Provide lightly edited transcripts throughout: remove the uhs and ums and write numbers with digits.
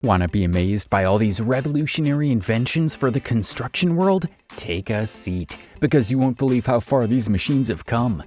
Want to be amazed by all these revolutionary inventions for the construction world? Take a seat, because you won't believe how far these machines have come.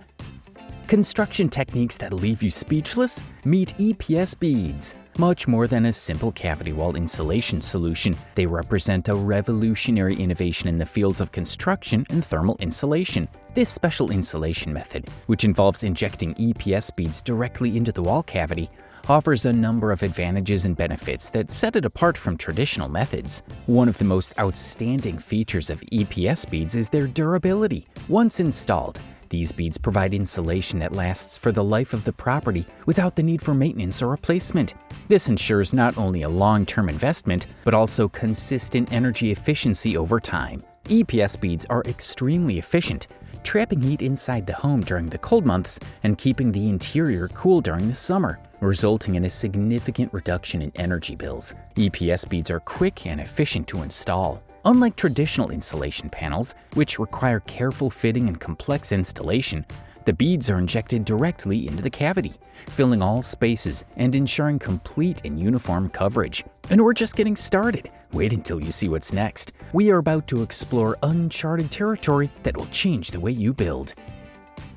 Construction techniques that leave you speechless? Meet EPS beads. Much more than a simple cavity wall insulation solution, they represent a revolutionary innovation in the fields of construction and thermal insulation. This special insulation method, which involves injecting EPS beads directly into the wall cavity, offers a number of advantages and benefits that set it apart from traditional methods. One of the most outstanding features of EPS beads is their durability. Once installed, these beads provide insulation that lasts for the life of the property without the need for maintenance or replacement. This ensures not only a long-term investment, but also consistent energy efficiency over time. EPS beads are extremely efficient, trapping heat inside the home during the cold months and keeping the interior cool during the summer, resulting in a significant reduction in energy bills. EPS beads are quick and efficient to install. Unlike traditional insulation panels, which require careful fitting and complex installation, the beads are injected directly into the cavity, filling all spaces and ensuring complete and uniform coverage. And we're just getting started. Wait until you see what's next. We are about to explore uncharted territory that will change the way you build.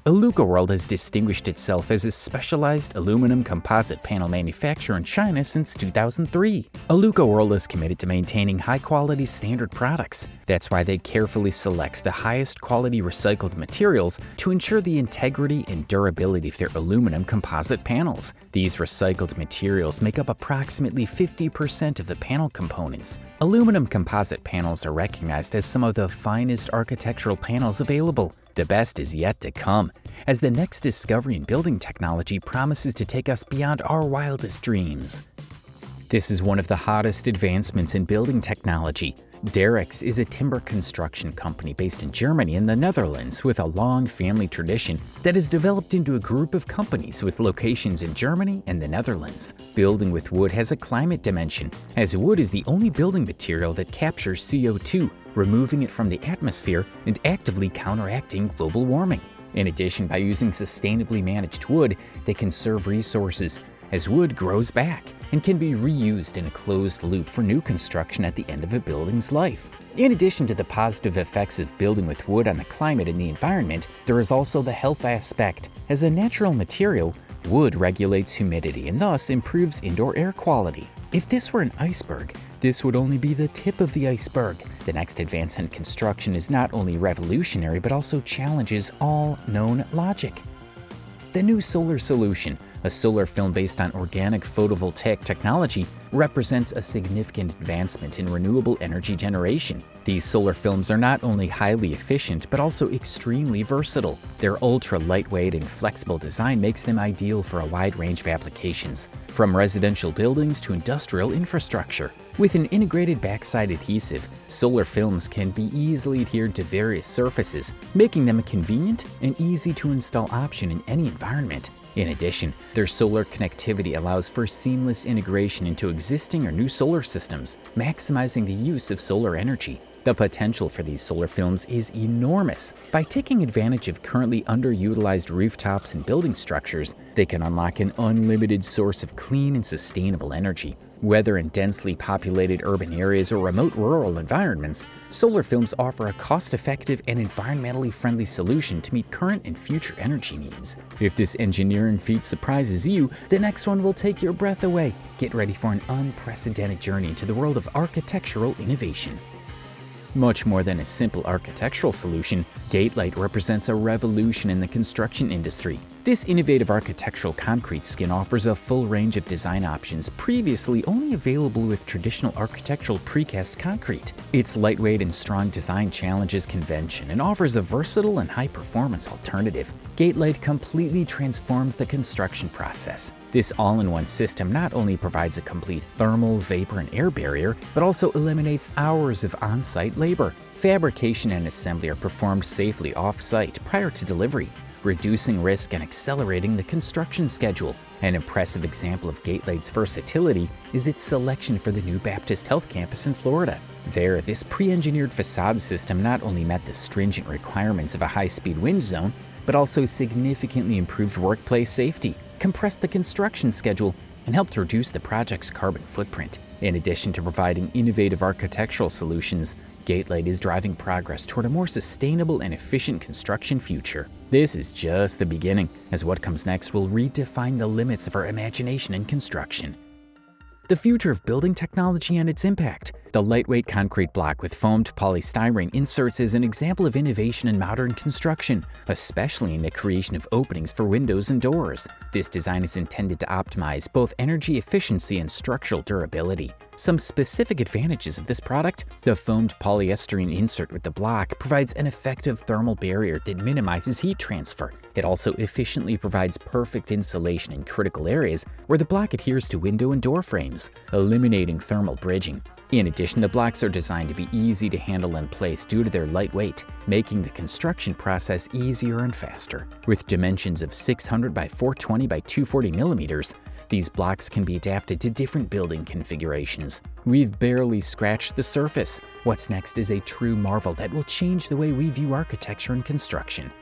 Aluka has distinguished itself as a specialized aluminum composite panel manufacturer in China since 2003. Aluka is committed to maintaining high-quality standard products. That's why they carefully select the highest quality recycled materials to ensure the integrity and durability of their aluminum composite panels. These recycled materials make up approximately 50% of the panel components. Aluminum composite panels are recognized as some of the finest architectural panels available. The best is yet to come, as the next discovery in building technology promises to take us beyond our wildest dreams. This is one of the hottest advancements in building technology. Derricks is a timber construction company based in Germany and the Netherlands with a long family tradition that has developed into a group of companies with locations in Germany and the Netherlands. Building with wood has a climate dimension, as wood is the only building material that captures CO2, removing it from the atmosphere and actively counteracting global warming. In addition, by using sustainably managed wood, they conserve resources, as wood grows back and can be reused in a closed loop for new construction at the end of a building's life. In addition to the positive effects of building with wood on the climate and the environment, there is also the health aspect. As a natural material, wood regulates humidity and thus improves indoor air quality. If this were an iceberg, this would only be the tip of the iceberg. The next advance in construction is not only revolutionary but also challenges all known logic. The new solar solution, a solar film based on organic photovoltaic technology, represents a significant advancement in renewable energy generation. These solar films are not only highly efficient but also extremely versatile. Their ultra-lightweight and flexible design makes them ideal for a wide range of applications, from residential buildings to industrial infrastructure. With an integrated backside adhesive, solar films can be easily adhered to various surfaces, making them a convenient and easy to install option in any environment. In addition, their solar connectivity allows for seamless integration into existing or new solar systems, maximizing the use of solar energy. The potential for these solar films is enormous. By taking advantage of currently underutilized rooftops and building structures, they can unlock an unlimited source of clean and sustainable energy. Whether in densely populated urban areas or remote rural environments, solar films offer a cost-effective and environmentally friendly solution to meet current and future energy needs. If this engineering feat surprises you, the next one will take your breath away. Get ready for an unprecedented journey into the world of architectural innovation. Much more than a simple architectural solution, Gatelight represents a revolution in the construction industry. This innovative architectural concrete skin offers a full range of design options previously only available with traditional architectural precast concrete. Its lightweight and strong design challenges convention and offers a versatile and high-performance alternative. Gatelight completely transforms the construction process. This all-in-one system not only provides a complete thermal, vapor, and air barrier, but also eliminates hours of on-site labor. Fabrication and assembly are performed safely off-site prior to delivery, reducing risk and accelerating the construction schedule. An impressive example of Gatelight's versatility is its selection for the new Baptist Health campus in Florida. There, this pre-engineered facade system not only met the stringent requirements of a high-speed wind zone, but also significantly improved workplace safety, compressed the construction schedule, and helped reduce the project's carbon footprint. In addition to providing innovative architectural solutions, Gatelight is driving progress toward a more sustainable and efficient construction future. This is just the beginning, as what comes next will redefine the limits of our imagination in construction. The future of building technology and its impact. The lightweight concrete block with foamed polystyrene inserts is an example of innovation in modern construction, especially in the creation of openings for windows and doors. This design is intended to optimize both energy efficiency and structural durability. Some specific advantages of this product: the foamed polyestyrene insert with the block provides an effective thermal barrier that minimizes heat transfer. It also efficiently provides perfect insulation in critical areas where the block adheres to window and door frames, eliminating thermal bridging. In addition, the blocks are designed to be easy to handle and place due to their light weight, making the construction process easier and faster. With dimensions of 600 by 420 by 240 millimeters, these blocks can be adapted to different building configurations. We've barely scratched the surface. What's next is a true marvel that will change the way we view architecture and construction.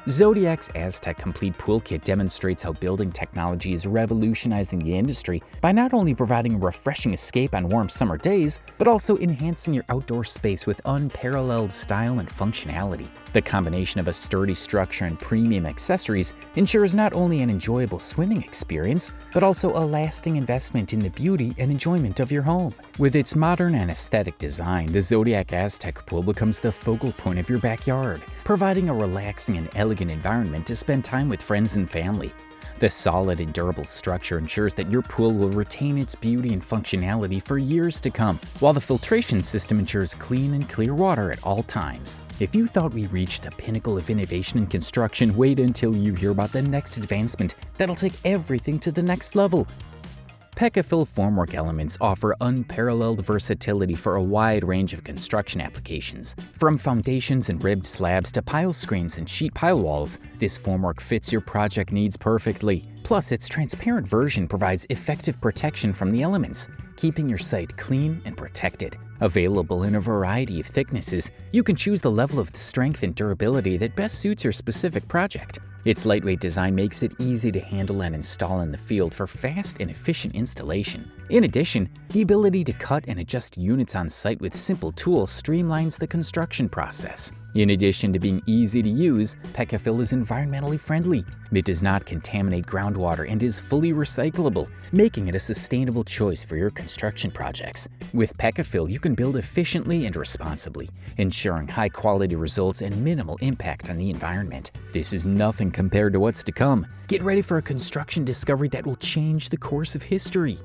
Zodiac's Aztec Complete Pool Kit demonstrates how building technology is revolutionizing the industry by not only providing a refreshing escape on warm summer days, but also enhancing your outdoor space with unparalleled style and functionality. The combination of a sturdy structure and premium accessories ensures not only an enjoyable swimming experience, but also a lasting investment in the beauty and enjoyment of your home. With its modern and aesthetic design, the Zodiac Aztec Pool becomes the focal point of your backyard, providing a relaxing and elegant environment to spend time with friends and family. The solid and durable structure ensures that your pool will retain its beauty and functionality for years to come, while the filtration system ensures clean and clear water at all times. If you thought we reached the pinnacle of innovation in construction, wait until you hear about the next advancement that'll take everything to the next level. Peccafill formwork elements offer unparalleled versatility for a wide range of construction applications. From foundations and ribbed slabs to pile screens and sheet pile walls, this formwork fits your project needs perfectly. Plus, its transparent version provides effective protection from the elements, keeping your site clean and protected. Available in a variety of thicknesses, you can choose the level of strength and durability that best suits your specific project. Its lightweight design makes it easy to handle and install in the field for fast and efficient installation. In addition, the ability to cut and adjust units on site with simple tools streamlines the construction process. In addition to being easy to use, Peccafill is environmentally friendly. It does not contaminate groundwater and is fully recyclable, making it a sustainable choice for your construction projects. With Peccafill, you can build efficiently and responsibly, ensuring high-quality results and minimal impact on the environment. This is nothing compared to what's to come. Get ready for a construction discovery that will change the course of history.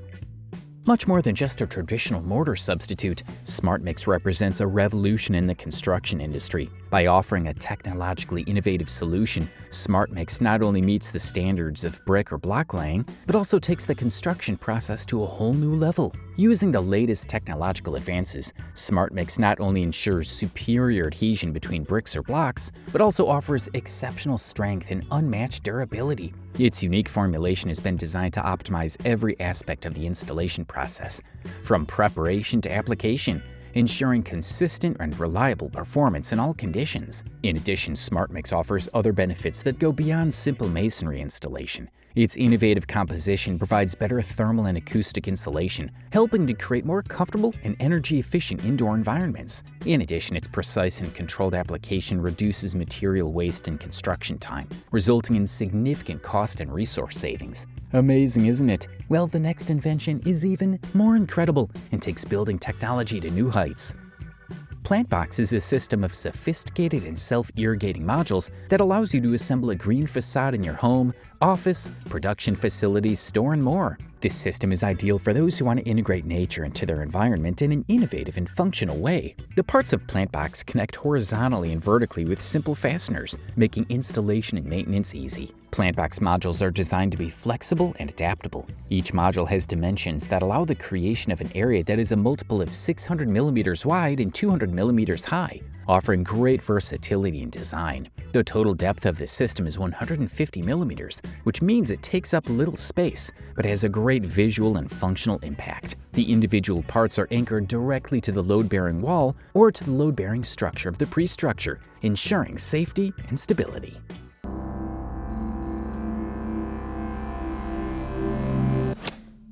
Much more than just a traditional mortar substitute, SmartMix represents a revolution in the construction industry. By offering a technologically innovative solution, SmartMix not only meets the standards of brick or block laying, but also takes the construction process to a whole new level. Using the latest technological advances, SmartMix not only ensures superior adhesion between bricks or blocks, but also offers exceptional strength and unmatched durability. Its unique formulation has been designed to optimize every aspect of the installation process, from preparation to application, ensuring consistent and reliable performance in all conditions. In addition, SmartMix offers other benefits that go beyond simple masonry installation. Its innovative composition provides better thermal and acoustic insulation, helping to create more comfortable and energy-efficient indoor environments. In addition, its precise and controlled application reduces material waste and construction time, resulting in significant cost and resource savings. Amazing, isn't it? Well, the next invention is even more incredible and takes building technology to new heights. PlantBox is a system of sophisticated and self-irrigating modules that allows you to assemble a green facade in your home, office, production facility, store, and more. This system is ideal for those who want to integrate nature into their environment in an innovative and functional way. The parts of PlantBox connect horizontally and vertically with simple fasteners, making installation and maintenance easy. PlantBox modules are designed to be flexible and adaptable. Each module has dimensions that allow the creation of an area that is a multiple of 600 millimeters wide and 200 millimeters high, offering great versatility in design. The total depth of this system is 150 millimeters, which means it takes up little space, but has a great visual and functional impact. The individual parts are anchored directly to the load-bearing wall or to the load-bearing structure of the pre-structure, ensuring safety and stability.